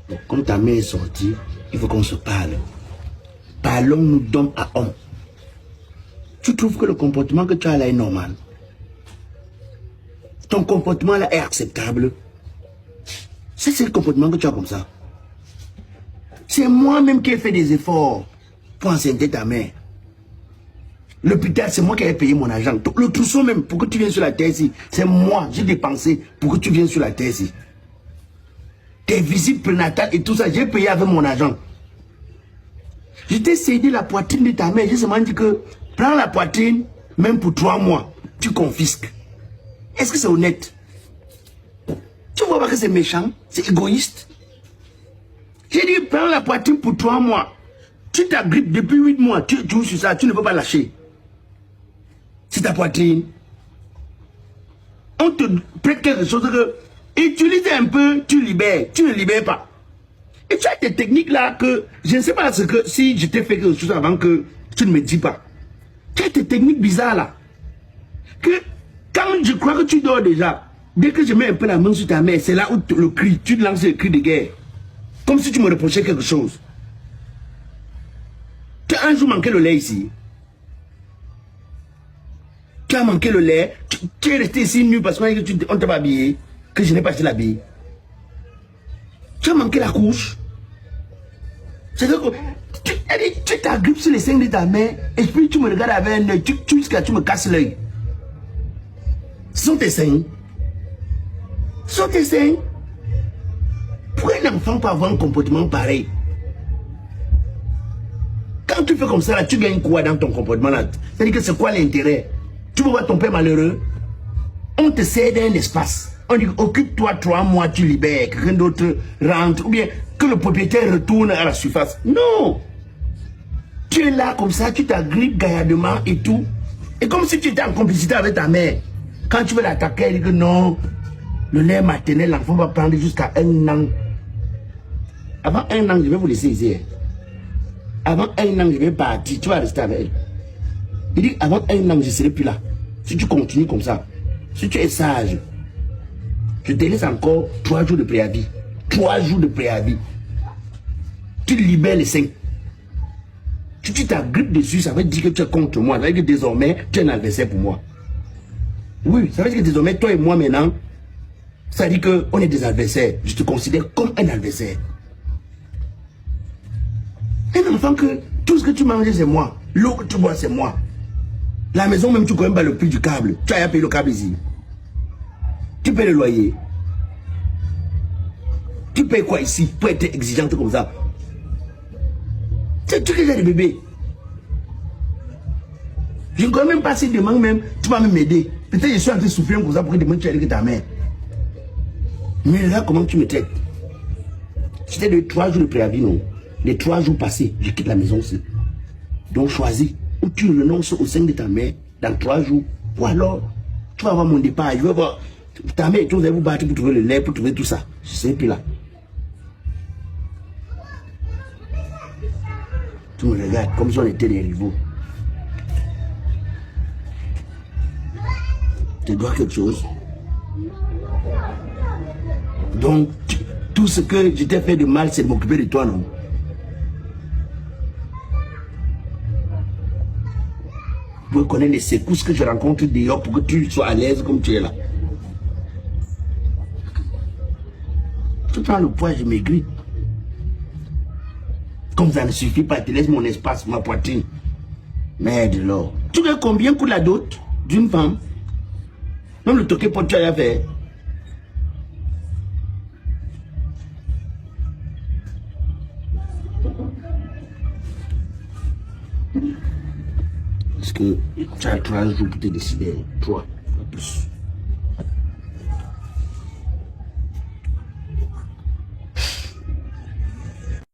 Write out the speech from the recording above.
Donc, quand ta mère est sortie, il faut qu'on se parle. Parlons-nous d'homme à homme. Tu trouves que le comportement que tu as là est normal? Ton comportement là est acceptable? C'est le comportement que tu as comme ça. C'est moi-même qui ai fait des efforts pour enseigner ta mère. L'hôpital, c'est moi qui ai payé mon argent. Le trousseau même, pour que tu viennes sur la terre ici, c'est moi, j'ai dépensé pour que tu viennes sur la terre ici. Tes visites prénatales et tout ça, j'ai payé avec mon argent. Je t'ai cédé la poitrine de ta mère. J'ai seulement dit que prends la poitrine, même pour 3 mois, tu confisques. Est-ce que c'est honnête? Tu vois pas que c'est méchant? C'est égoïste? J'ai dit prends la poitrine pour 3 mois. Tu t'agrippes depuis 8 mois, tu joues sur ça, tu ne peux pas lâcher. C'est ta poitrine. On te prête quelque chose que utilise un peu, tu libères, tu ne libères pas. Et tu as des techniques là que je ne sais pas ce que si je t'ai fait quelque chose avant que tu ne me dis pas. Tu as des techniques bizarres là. Que quand je crois que tu dors déjà, dès que je mets un peu la main sur ta mère, c'est là où le cri, tu lances le cri de guerre. Comme si tu me reprochais quelque chose. Tu as un jour manqué le lait ici. Tu as manqué le lait. Tu es resté ici nu parce qu'on t'a pas habillé. Que je n'ai pas acheté l'habit. Tu as manqué la couche. C'est-à-dire que tu t'agrippes sur les seins de ta mère et puis tu me regardes avec un œil. Jusqu'à tu me casses l'œil. Ce sont tes seins. Ce sont tes seins. Pourquoi un enfant peut avoir un comportement pareil? Quand tu fais comme ça, là, tu gagnes quoi dans ton comportement là? C'est-à-dire que c'est quoi l'intérêt? Tu veux voir ton père malheureux? On te cède un espace. On dit occupe-toi 3 mois, tu libères, quelqu'un d'autre rentre, ou bien que le propriétaire retourne à la surface. Non! Tu es là comme ça, tu t'agrippes gaillardement et tout. Et comme si tu étais en complicité avec ta mère. Quand tu veux l'attaquer, elle dit que non, le lait maternel, l'enfant va prendre jusqu'à 1 an. Avant 1 an, je vais vous laisser ici. Avant 1 an, je vais partir, tu vas rester avec elle. Il dit avant 1 an, je ne serai plus là. Si tu continues comme ça, si tu es sage, je te laisse encore 3 jours de préavis. 3 jours de préavis. Tu libères les seins. Si tu t'agrippes dessus, ça veut dire que tu es contre moi. Ça veut dire que désormais, tu es un adversaire pour moi. Oui, ça veut dire que désormais, toi et moi maintenant, ça veut dire qu'on est des adversaires. Je te considère comme un adversaire. Un enfant que tout ce que tu manges, c'est moi. L'eau que tu bois, c'est moi. La maison, même, tu ne connais pas le prix du câble. Tu as payé le câble ici. Tu payes le loyer. Tu payes quoi ici pour être exigeante comme ça? C'est tu que j'ai des bébés. Je ne connais même pas si demain même, tu vas m'aider. Peut-être que je suis en train de souffrir comme ça pour que demain tu aies avec ta mère. Mais là, comment tu me traites? C'était de 3 jours de préavis, non? Les 3 jours passés, je quitte la maison aussi. Donc choisis. Ou tu renonces au sein de ta mère dans 3 jours. Ou alors, tu vas voir mon départ. Je vais voir ta mère et tout, vous allez vous battre pour trouver le lait, pour trouver tout ça. Je sais plus là. Tu me regardes comme si on était des rivaux. Tu dois quelque chose. Donc, tout ce que je t'ai fait de mal, c'est de m'occuper de toi, non? Vous connaissez les secousses que je rencontre dehors pour que tu sois à l'aise comme tu es là. Tu prends le poids, je maigris. Comme ça ne suffit pas, tu laisses mon espace, ma poitrine. Merde, alors. Tu sais combien coûte la dot d'une femme? Même le toqué pour tu as fait. Parce que tu as 3 jours pour te décider. 3, pas plus.